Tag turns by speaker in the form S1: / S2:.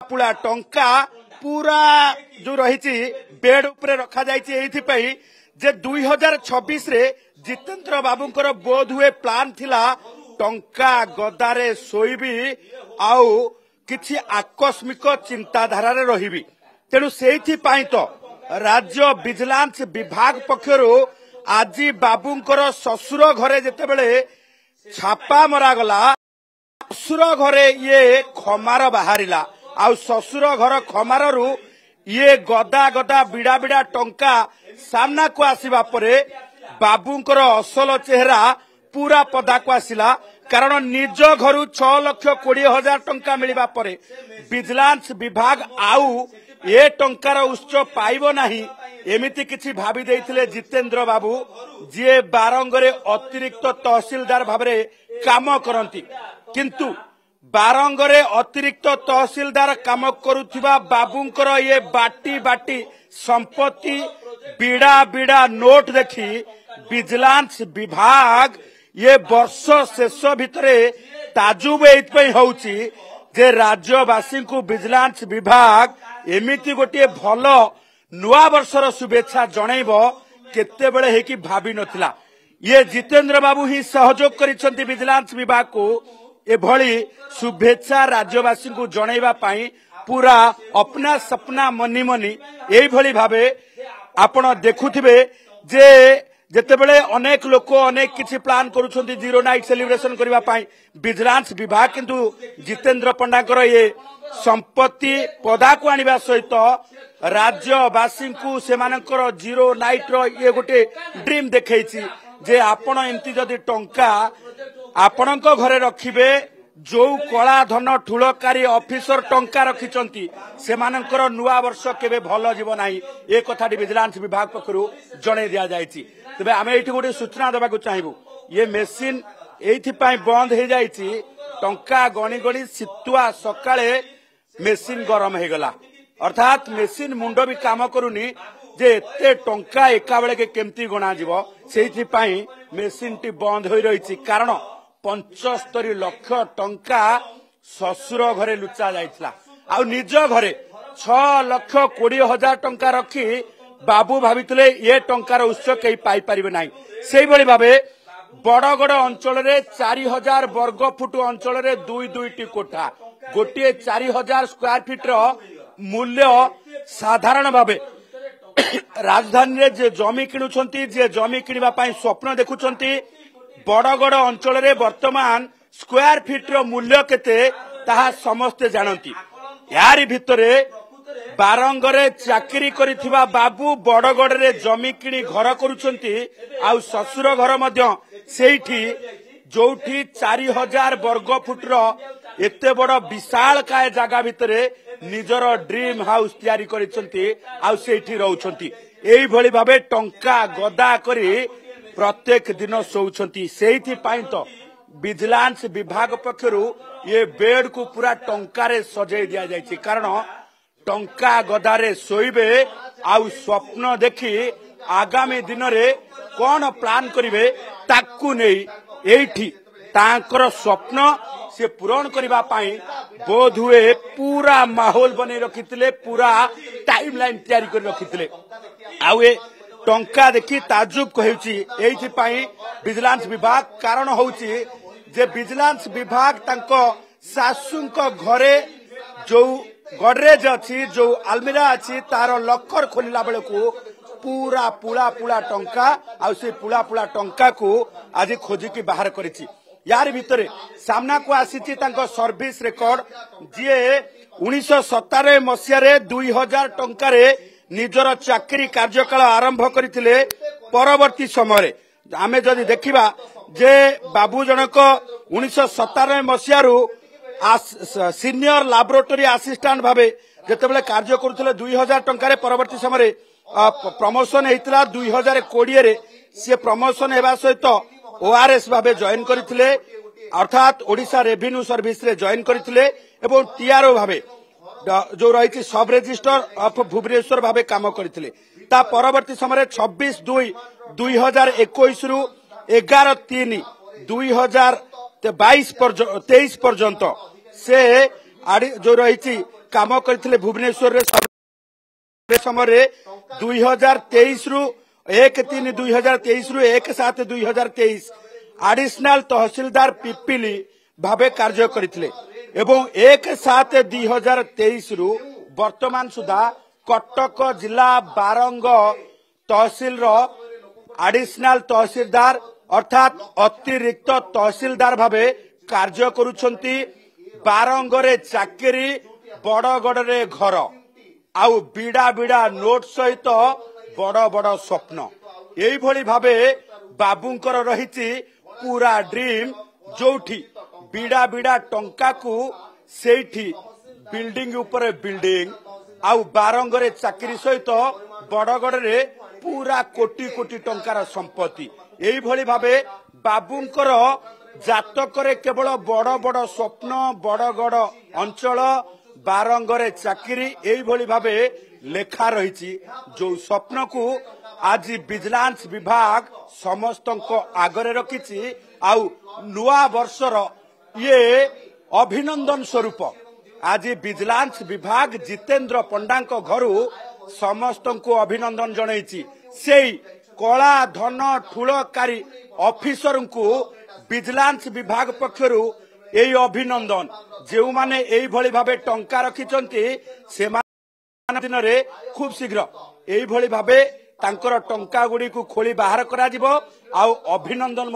S1: पुला टंका पूरा जो रही बेड उपरे रखा जाइए जे 2026 रे जितेंद्र बाबूंकर बोध हुए प्लान थिला टंका गदारे शोइबी आउ किछि आकस्मिक चिंताधारा रही तेणु से तो राज्य विजिलेंस विभाग पक्षरु आज बाबूंकर ससुर घरे जेतेबेले छापा मरा गला ससुर घरे ये खमार बाहरिला आ ससुर घर खमार ये गदा गदा बिड़ा बिड़ा टंका सामना को आसीबा परे बाबूंकर असल चेहरा पूरा पदा को आसिला कारण निज घर 6,20,000 टंका मिलिबा परे विजिलेंस विभाग आउ ये टंकार उत्स पाइब नाही एमिति किछि भाबी देइथिले जितेंद्र बाबू जे बारंगरे अतिरिक्त तहसीलदार भाबरे काम करंती किंतु बारंगरे अतिरिक्त तहसीलदार काम करुथिबा बाबूंकर ये बाटी बाटी संपत्ति बिड़ा बिड़ा नोट देखी विजिलेंस विभाग ये वर्ष शेष भितरे ताजुब एइतपई होउची जे राज्यवासी को विजिलेंस विभाग एमिति गोटे भल नुआ वर्षर शुभेच्छा जनइबो केते बेले हे कि भाबी नथिला ये जितेंद्र बाबू ही सहयोग करिसंती विजिलेंस विभाग को एभली शुभेच्छा राज्यवासी को जनइबा पई पूरा अपना सपना मनी मनी एई भली भाबे आपण देखुथिबे जे जेतेबेले अनेक लोक अनेक किछि प्लान करूछंती जीरो नाइट सेलिब्रेशन करबा पई विजिलेंस विभाग किंतु जितेंद्र पंडाकर ये संपत्ति पदा को आनिबा सहित राज्यवासी को सेमानकर जीरो नाइट रो ये गोटे ड्रीम देखैछि जे आपण एंती जदी टंका आपणको घरे रखिबे जो कला धन ठुलकारी ऑफिसर टंका रखिचंती सेमानकर नुआ वर्ष केबे भल जीव नाही ए कथाटी विजिलेंस विभाग पक्षरु जणे दिया जायछि तबे आमे एठी गोटे सूचना देबा को चाहिबो ये मेसिन एथि पई बंद हे जायछि टंका गणी गणी सितुआ सकाळे मेसिन गरम हे गला अर्थात मेसिन मुंड भी काम करूनी जे एते टंका एका बेले के केमती गणा जीवो सेथि पई मेसिन टी बंद होई रहिछि कारण 75 लाख टंका ससुर घरे लुचा जाइथिला आ निज घरे 6,20,000 टंका रखी बाबू भावितले ये टंकार उत्स कई पाई परिबे नाही सेही भली भाबे बड़गड़ अंचल रे 4,000 वर्ग फुट अंचल रे दुई दुईटी कोठा गोटे 4,000 स्क्वायर फीट रो मूल्य साधारण भाबे राजधानी रे जे जमी किणुछंती जे जमी किनिबा पई स्वप्न देखुछंती बड़गड़ अंचल रे वर्तमान स्क्वायर फीट रो मूल्य केते ताहा समस्ते जानती यारी भितरे बारंगरे चाकरी करिथिबा बाबू बड़गड़ रे जमी किणी घर करूछंती आ ससुर घर मध्य सेठी जोठी 4,000 वर्ग फुट रो एते बड़ विशाल काय जगह भितरे निजर ड्रीम हाउस तैयारी करिसंती आ सेठी रहउछंती एई भली भाबे टंका गदा करी प्रत्येक दिन सोउछंती सेठी पाई तो विजिलेंस विभाग पक्षरु ये बेड को पूरा टंका रे सजाई दिया जायछि कारण टंका गदारे सोइबे आउ स्वप्न देखी आगामी दिन रे कोन प्लान करिवे ताकू नै एठी तांकर स्वप्न से पूरण करबा पाई बोध हुए पूरा माहौल बने रखितले पूरा टाइमलाइन तैयारी कर रखितले आउ ए टंका देखी ताजुब कहउची एठी पाई विजिलेंस विभाग कारण होउची जे विजिलेंस विभाग तांको सासुंको घरे जो गडरेज अछि जो अलमीरा अछि तार लॉकर खोलिला बेले को पूरा पुला पुला टंका आ से पुला पुला टंका को आज खोजी की बाहर करिछि यार भितरे सामना को आसीछि तांको सर्विस रिकॉर्ड जे 1997 मसिया रे 2,000 टंका रे निजर चाकरी कार्यकाल आरंभ करथिले परवर्ती समय आमे जदि देखिबा जे बाबू जनक 1997 मसिया रु सीनियर लैबोरेटरी असिस्टेंट भाबे जेतेबेले कार्य करुथिले 2,000 टंका रे परवर्ती समय प्रमोशन हेतिला 2020 रे से प्रमोशन हेबा सहित ओआरएस भाबे जॉइन करथिले अर्थात ओडिशा रेवेन्यू सर्विस रे जॉइन करथिले एवं टीआरओ भाबे जो रही सब रजिस्टर ऑफ भुवनेश्वर भाबे काम करथिले ता परवर्ती समय 26/2/2021 रु 11/3/2023 पर्यंत से जो रही काम करथिले भुवनेश्वर रे समय 2023 रु 1/3/2023 रु 1/7/2023 एडिशनल तहसीलदार पिपिली भावे कार्य करथिले एवं 1/7/2023 रु वर्तमान सुधा कटक जिला बारंग तहसील रो एडिशनल तहसीलदार अर्थात अतिरिक्त तहसीलदार भावे कार्य करुछंती। बारंगरे चाकरी बड़गड़े घर आउ बिड़ा बिड़ा नोट सहित बड़ बड़ स्वप्न एई भली भावे बाबूंकर रहिछि पूरा ड्रीम जोठी बिड़ा बिड़ा टंका को सेठी बिल्डिंग ऊपर बिल्डिंग आउ बारंगरे चाकरी सहित बड़गड़े पूरा कोटी कोटी टंकार संपत्ति एई भली भावे बाबूंकर जातकरे केवल बड़ बड़ स्वप्न बड़गड़ अंचल बारंगरे चाकरी एई भली भावे लेखा रही जो स्वप्न को आज विजिलेंस विभाग समस्त आगरे रखी आउ नुआ वर्षर ये अभिनंदन स्वरूप आज विजिलेंस विभाग जितेंद्र पंडा घर समस्त को अभिनंदन जनई से कला धन ठूलकारी ऑफिसर को विजिलेंस विभाग पक्षरु एई अभिनंदन जो माने एई भली भावे टंका रखिचंती से दिन रे खूब शीघ्र एई भली भावे तांकर टंका गुडी को खोली बाहर करा जिवो आउ अभिनंदन